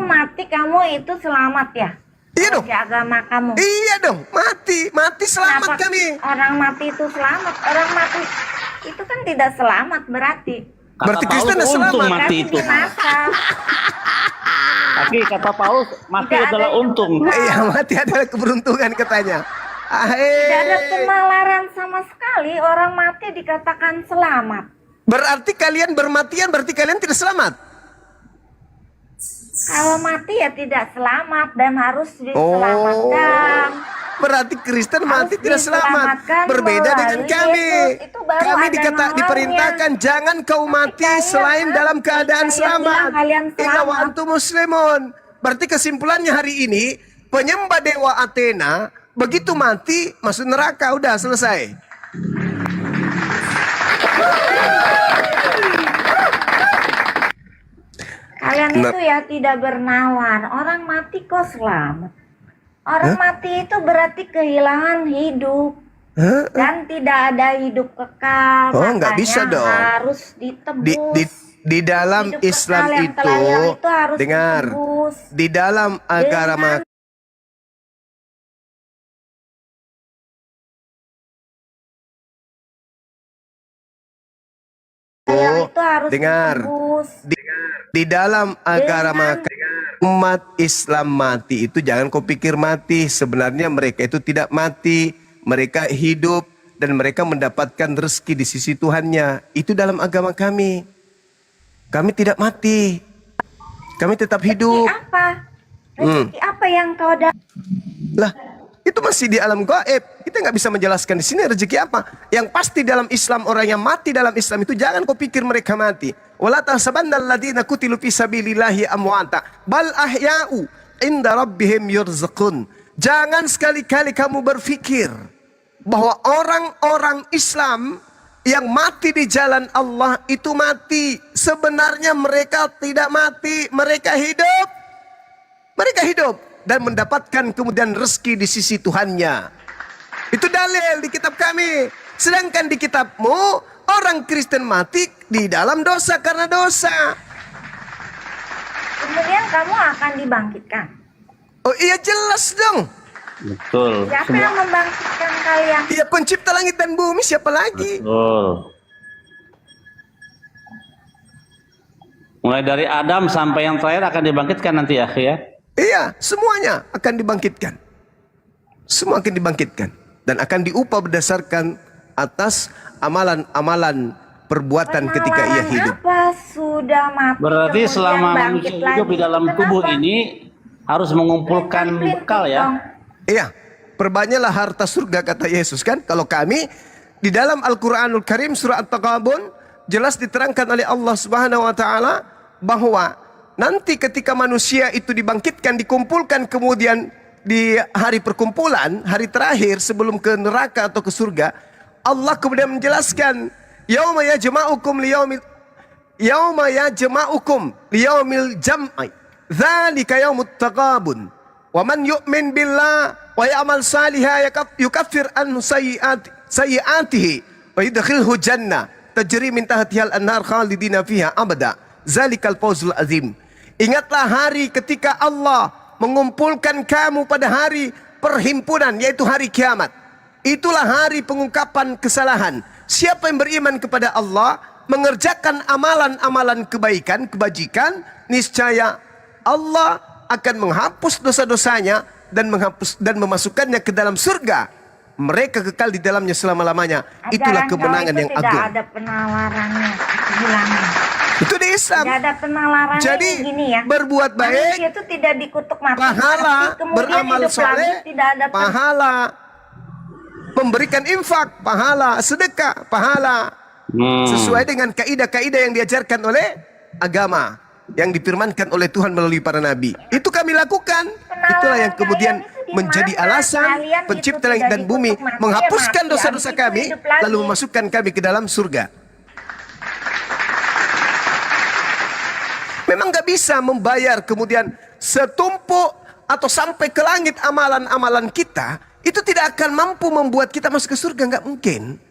mati kamu itu selamat ya? Iya dong. Di agama kamu. Iya dong, mati selamat. Kenapa kami. orang mati itu selamat? Orang mati itu kan tidak selamat berarti. Berarti Kristen Paulus selamat. untung mati itu. Tapi kata Paulus mati Tidak adalah ada untung. Iya, mati adalah keberuntungan katanya. Tidak ada penalaran sama sekali orang mati dikatakan selamat. Berarti kalian bermatian, berarti kalian tidak selamat. Kalau mati ya tidak selamat dan harus diselamatkan. Berarti Kristen mati Harus tidak selamat. diselamatkan Berbeda dengan melalui kami. Yesus. Itu baru Kami ada diperintahkan jangan kau mati kalian selain dalam keadaan saya selamat. bilang kalian Inna wa selamat. antum muslimun. Berarti kesimpulannya hari ini penyembah dewa Athena begitu mati masuk neraka, udah selesai. Kalian itu ya tidak bernawar. Orang mati kok selamat. Orang mati itu berarti kehilangan hidup. Dan tidak ada hidup kekal. Oh, nggak Makanya bisa dong. harus ditebus. Di dalam Hidup Islam kekal yang itu, telah hilang itu harus dengar, ditebus. di dalam agama Yang itu harus dengar. ditebus. Di dalam agama umat Islam mati itu jangan kau pikir mati. Sebenarnya mereka itu tidak mati. Mereka hidup dan mereka mendapatkan rezeki di sisi Tuhannya. Itu dalam agama kami. Kami tidak mati. Kami tetap hidup. Rezeki apa? Rezeki apa yang kau dapat? Lah, itu masih di alam gaib. Kita nggak bisa menjelaskan di sini rezeki apa. Yang pasti dalam Islam, orang yang mati dalam Islam itu jangan kau pikir mereka mati. Wala tahsabanna alladziina qutilu fi sabilillahi amwata bal ahya'u inda rabbihim yurzaqun. Jangan sekali-kali kamu berpikir bahwa orang-orang Islam yang mati di jalan Allah itu mati. Sebenarnya mereka tidak mati, mereka hidup. Mereka hidup dan mendapatkan kemudian rezeki di sisi Tuhannya. Itu dalil di kitab kami. Sedangkan di kitabmu, orang Kristen mati di dalam dosa karena dosa. Kemudian kamu akan dibangkitkan. Oh iya, jelas dong. Betul. Siapa yang membangkitkan kalian? Iya, pencipta langit dan bumi, siapa lagi? Betul. Mulai dari Adam sampai yang terakhir akan dibangkitkan nanti ya. Iya, semuanya akan dibangkitkan. Semua akan dibangkitkan. Dan akan diupah berdasarkan atas amalan-amalan perbuatan ketika ia Penawaran hidup. apa? Sudah mati. Berarti kemudian selama bangkit manusia hidup lagi. di dalam tubuh Kenapa? ini harus mengumpulkan Pelin-pelin bekal ya. dong. Iya, perbanyaklah harta surga kata Yesus kan. Kalau kami di dalam Al-Quranul Karim surah At-Taghabun jelas diterangkan oleh Allah Subhanahu wa taala bahwa nanti ketika manusia itu dibangkitkan, dikumpulkan kemudian di hari perkumpulan, hari terakhir sebelum ke neraka atau ke surga, Allah kemudian menjelaskan, yauma yajma'ukum liyaumil jam'i, dzalika yaumut taghabun. Wa man yu'min billah wa ya'mal salihan yukaffir anhu sayyi'atihi wa yudkhilhu jannah tajri min tahtiha al-anhar khalidina fiha abada. Zalikal fawzul azim. Ingatlah hari ketika Allah mengumpulkan kamu pada hari perhimpunan, yaitu hari kiamat. Itulah hari pengungkapan kesalahan. Siapa yang beriman kepada Allah, mengerjakan amalan-amalan kebaikan, kebajikan, niscaya Allah akan menghapus dosa-dosanya dan memasukkannya ke dalam surga. Mereka kekal di dalamnya selama-lamanya. Itulah Ajaran kemenangan kau itu yang tidak agung. ada penalarannya, kehilangan. Itu di Islam. Tidak ada penalarannya. Jadi gini ya. berbuat baik, Manusia itu tidak dikutuk mati. pahala, kemudian beramal hidup soleh, lagi, tidak ada pahala, memberikan infak, pahala, sedekah, pahala. Sesuai dengan kaidah-kaidah yang diajarkan oleh agama, yang difirmankan oleh Tuhan melalui para nabi. Itu kami lakukan. Itulah yang kemudian menjadi alasan pencipta langit dan bumi menghapuskan dosa-dosa kami, lalu memasukkan kami ke dalam surga. Memang gak bisa membayar kemudian setumpuk atau sampai ke langit amalan-amalan kita. Itu tidak akan mampu membuat kita masuk ke surga, nggak mungkin.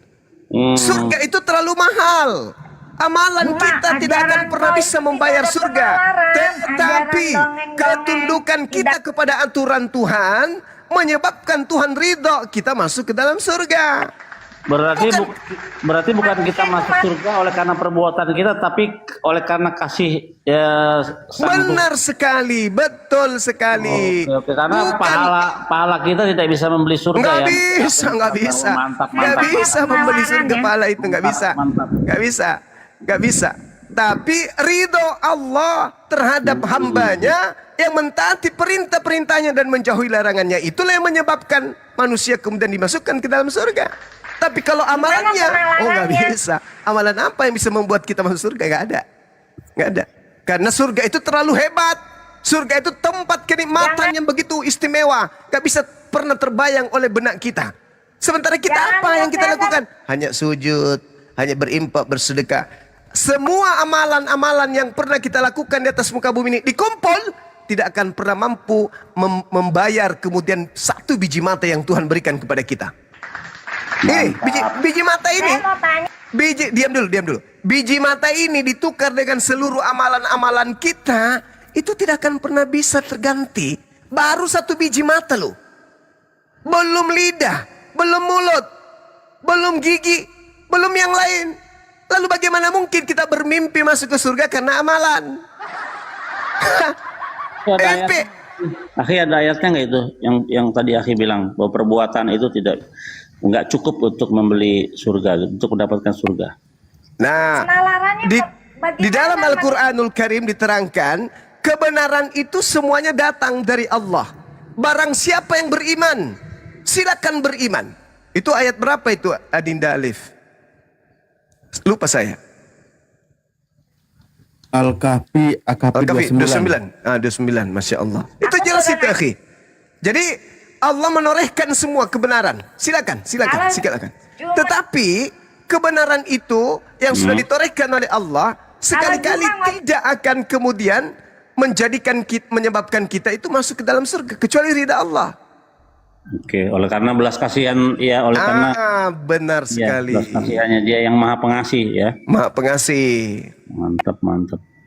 Surga itu terlalu mahal. Amalan kita tidak akan pernah bisa membayar surga. Tetapi Tapi ketundukan kita kepada aturan Tuhan menyebabkan Tuhan ridho, kita masuk ke dalam surga. Berarti bukan kita masuk surga oleh karena perbuatan kita, tapi oleh karena kasih Benar sekali, betul sekali. Oke. Karena Bukan, pahala kita tidak bisa membeli surga nggak ya. bisa, nggak bisa, nggak bisa membeli surga pahala itu, nggak bisa, nggak bisa, nggak bisa. Tapi ridho Allah terhadap hambanya yang mentaati perintah-perintahnya dan menjauhi larangannya, itulah yang menyebabkan manusia kemudian dimasukkan ke dalam surga. Tapi kalau amalannya, oh nggak bisa. Amalan apa yang bisa membuat kita masuk surga? Nggak ada, nggak ada. Karena surga itu terlalu hebat. Surga itu tempat kenikmatan yang begitu istimewa, nggak bisa pernah terbayang oleh benak kita. Sementara kita apa yang kita lakukan? Hanya sujud, hanya berimpak, bersedekah. Semua amalan-amalan yang pernah kita lakukan di atas muka bumi ini dikumpul, tidak akan pernah mampu membayar kemudian satu biji mata yang Tuhan berikan kepada kita. Ini biji mata ini, diam dulu. Biji mata ini ditukar dengan seluruh amalan-amalan kita, itu tidak akan pernah bisa terganti. Baru satu biji mata loh. Belum lidah, belum mulut, belum gigi, belum yang lain. Lalu bagaimana mungkin kita bermimpi masuk ke surga karena amalan? Akhi, ada ayatnya nggak itu yang tadi Akhi bilang bahwa perbuatan itu nggak cukup untuk membeli surga, untuk mendapatkan surga. Nah, di dalam Al-Quranul Karim diterangkan kebenaran itu semuanya datang dari Allah. Barang siapa yang beriman, silakan beriman. Itu ayat berapa itu, Adinda Alif? Lupa saya. Al-Kahfi 29. 29, Masya Allah. Itu jelas itu, akhi. Jadi Allah menorehkan semua kebenaran. Silakan. Tetapi kebenaran itu yang sudah ditorehkan oleh Allah sekali-kali tidak akan kemudian menyebabkan kita itu masuk ke dalam surga kecuali ridha Allah. Oke, oleh karena belas kasihan ya, oleh karena benar sekali. Belas kasihannya dia yang maha pengasih ya. Maha pengasih. Mantap.